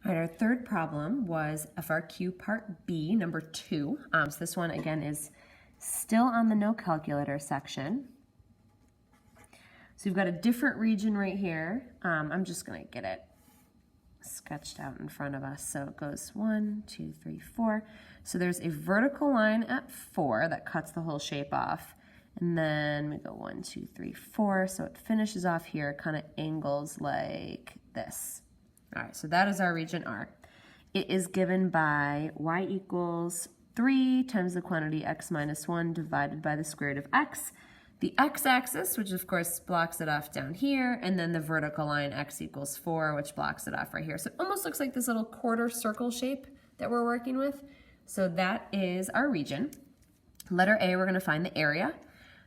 All right, our third problem was FRQ Part B, number 2. So this one, again, is still on the no calculator section. So we've got a different region right here. I'm just going to get it sketched out in front of us. So it goes 1, 2, 3, 4. So there's a vertical line at 4 that cuts the whole shape off. And then we go 1, 2, 3, 4. So it finishes off here, kind of angles like this. All right, so that is our region R. It is given by y equals 3 times the quantity x minus 1 divided by the square root of x. The x-axis, which of course blocks it off down here, and then the vertical line x equals 4, which blocks it off right here. So it almost looks like this little quarter circle shape that we're working with. So that is our region. Letter A, we're going to find the area.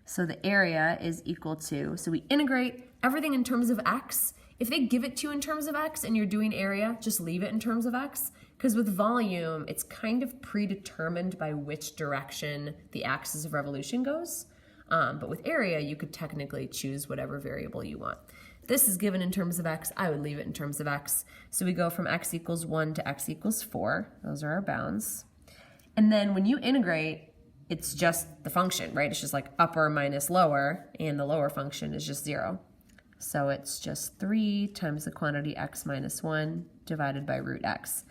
So the area is equal to, so we integrate everything in terms of x. If they give it to you in terms of x and you're doing area, just leave it in terms of x. Because with volume, it's kind of predetermined by which direction the axis of revolution goes. But with area, you could technically choose whatever variable you want. This is given in terms of x. I would leave it in terms of x. So we go from x equals 1 to x equals 4. Those are our bounds. And then when you integrate, it's just the function, right? It's just like upper minus lower, and the lower function is just 0. So it's just 3 times the quantity x minus 1 divided by root x.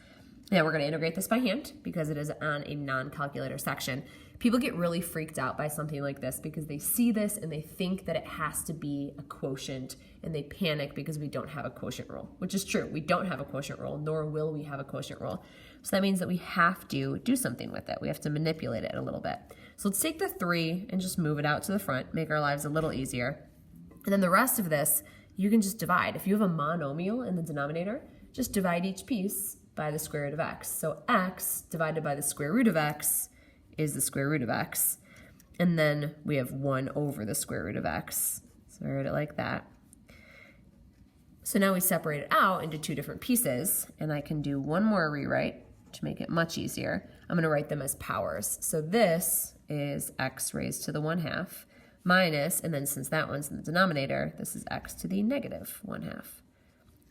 Now we're going to integrate this by hand because it is on a non-calculator section. People get really freaked out by something like this because they see this and they think that it has to be a quotient, and they panic because we don't have a quotient rule, which is true. We don't have a quotient rule, nor will we have a quotient rule. So that means that we have to do something with it. We have to manipulate it a little bit. So let's take the 3 and just move it out to the front, make our lives a little easier. And then the rest of this, you can just divide. If you have a monomial in the denominator, just divide each piece by the square root of x. So x divided by the square root of x is the square root of x. And then we have 1 over the square root of x. So I write it like that. So now we separate it out into 2 different pieces, and I can do one more rewrite to make it much easier. I'm going to write them as powers. So this is x raised to the 1/2 minus, and then since that one's in the denominator, this is x to the negative 1/2.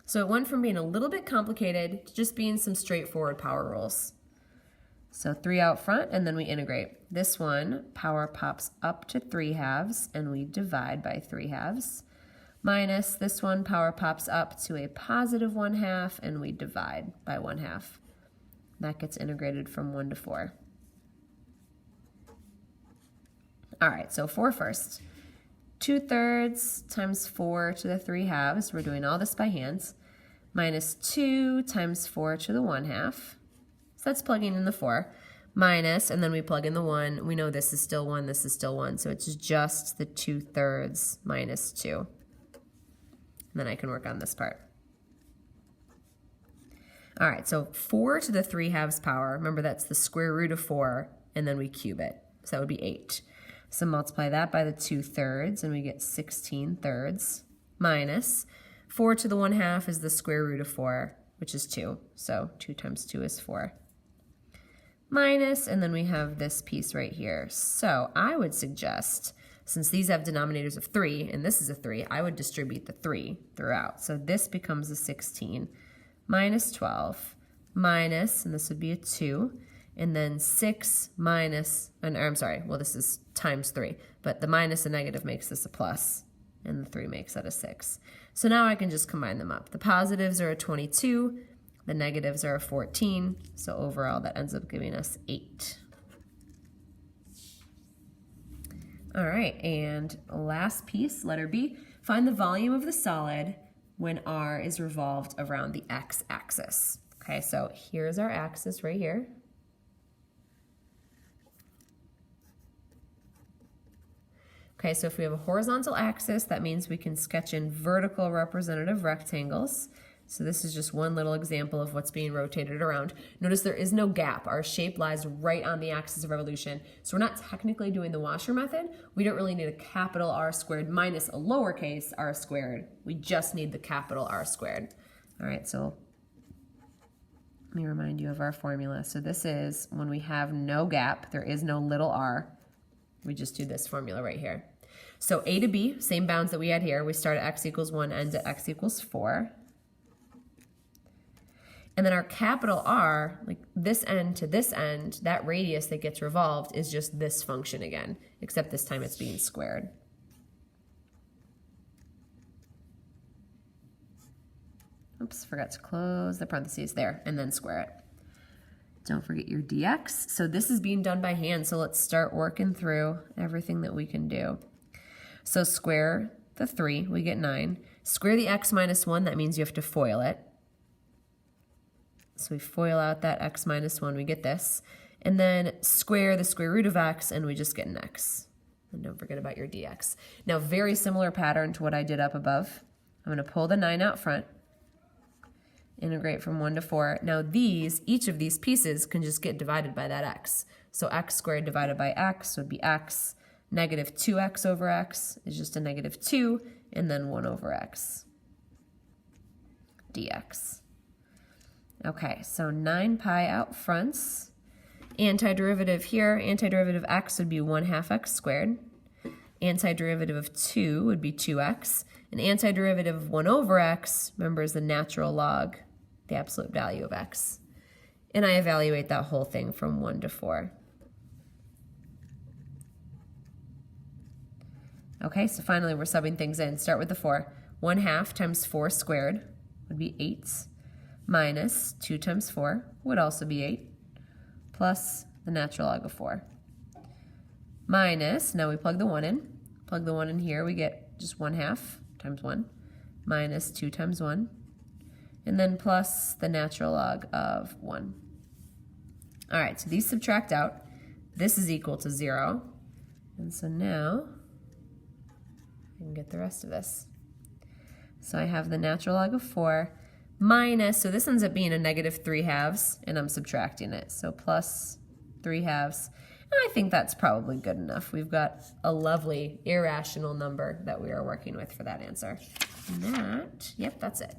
So it went from being a little bit complicated to just being some straightforward power rules. So 3 out front, and then we integrate. This one, power pops up to 3/2, and we divide by 3/2. Minus this one, power pops up to a positive 1/2, and we divide by 1/2. That gets integrated from 1 to 4. All right, so 4 first. 2/3 times 4 to the 3/2. We're doing all this by hand. Minus 2 times 4 to the 1/2. So that's plugging in the 4. Minus, and then we plug in the 1. We know this is still 1, this is still 1. So it's just the 2/3 minus 2. And then I can work on this part. All right, so 4 to the 3/2 power. Remember, that's the square root of 4, and then we cube it. So that would be 8. So multiply that by the 2/3, and we get 16/3 minus 4 to the 1/2 is the square root of 4, which is 2. So 2 times 2 is 4. Minus, and then we have this piece right here. So I would suggest, since these have denominators of 3, and this is a 3, I would distribute the 3 throughout. So this becomes a 16 minus 12 minus, and this would be a 2, and then 6 minus, this is times 3, but the minus and negative makes this a plus, and the 3 makes that a 6. So now I can just combine them up. The positives are a 22, the negatives are a 14, so overall that ends up giving us 8. All right, and last piece, letter B, find the volume of the solid when R is revolved around the x-axis. Okay, so here's our axis right here. Okay, so if we have a horizontal axis, that means we can sketch in vertical representative rectangles. So this is just one little example of what's being rotated around. Notice there is no gap. Our shape lies right on the axis of revolution. So we're not technically doing the washer method. We don't really need a capital R squared minus a lowercase r squared. We just need the capital R squared. All right, so let me remind you of our formula. So this is when we have no gap, there is no little r. We just do this formula right here. So A to B, same bounds that we had here. We start at x equals 1, end at x equals 4. And then our capital R, like this end to this end, that radius that gets revolved is just this function again, except this time it's being squared. Oops, forgot to close the parentheses there, and then square it. Don't forget your dx. So this is being done by hand, so let's start working through everything that we can do. So square the 3, we get 9. Square the x minus 1, that means you have to FOIL it. So we FOIL out that x minus 1, we get this. And then square the square root of x, and we just get an x. And don't forget about your dx. Now, very similar pattern to what I did up above. I'm going to pull the 9 out front. Integrate from 1 to 4. Now each of these pieces can just get divided by that x. So x squared divided by x would be x. Negative 2x over x is just a negative 2, and then 1 over x dx. Okay, so 9 pi out fronts. Antiderivative here, antiderivative x would be 1/2 x squared. Antiderivative of 2 would be 2x. And antiderivative of 1 over x, remember, is the natural log, the absolute value of x. And I evaluate that whole thing from 1 to 4. Okay, so finally we're subbing things in. Start with the 4. 1/2 times 4 squared would be 8, minus 2 times 4 would also be 8, plus the natural log of 4. Minus, now we plug the 1 in. Plug the 1 in here, we get just 1/2 times 1, minus 2 times 1, and then plus the natural log of 1. All right, so these subtract out. This is equal to 0. And so now I can get the rest of this. So I have the natural log of 4 minus, so this ends up being a negative 3/2, and I'm subtracting it. So plus 3/2. And I think that's probably good enough. We've got a lovely irrational number that we are working with for that answer. And that, yep, that's it.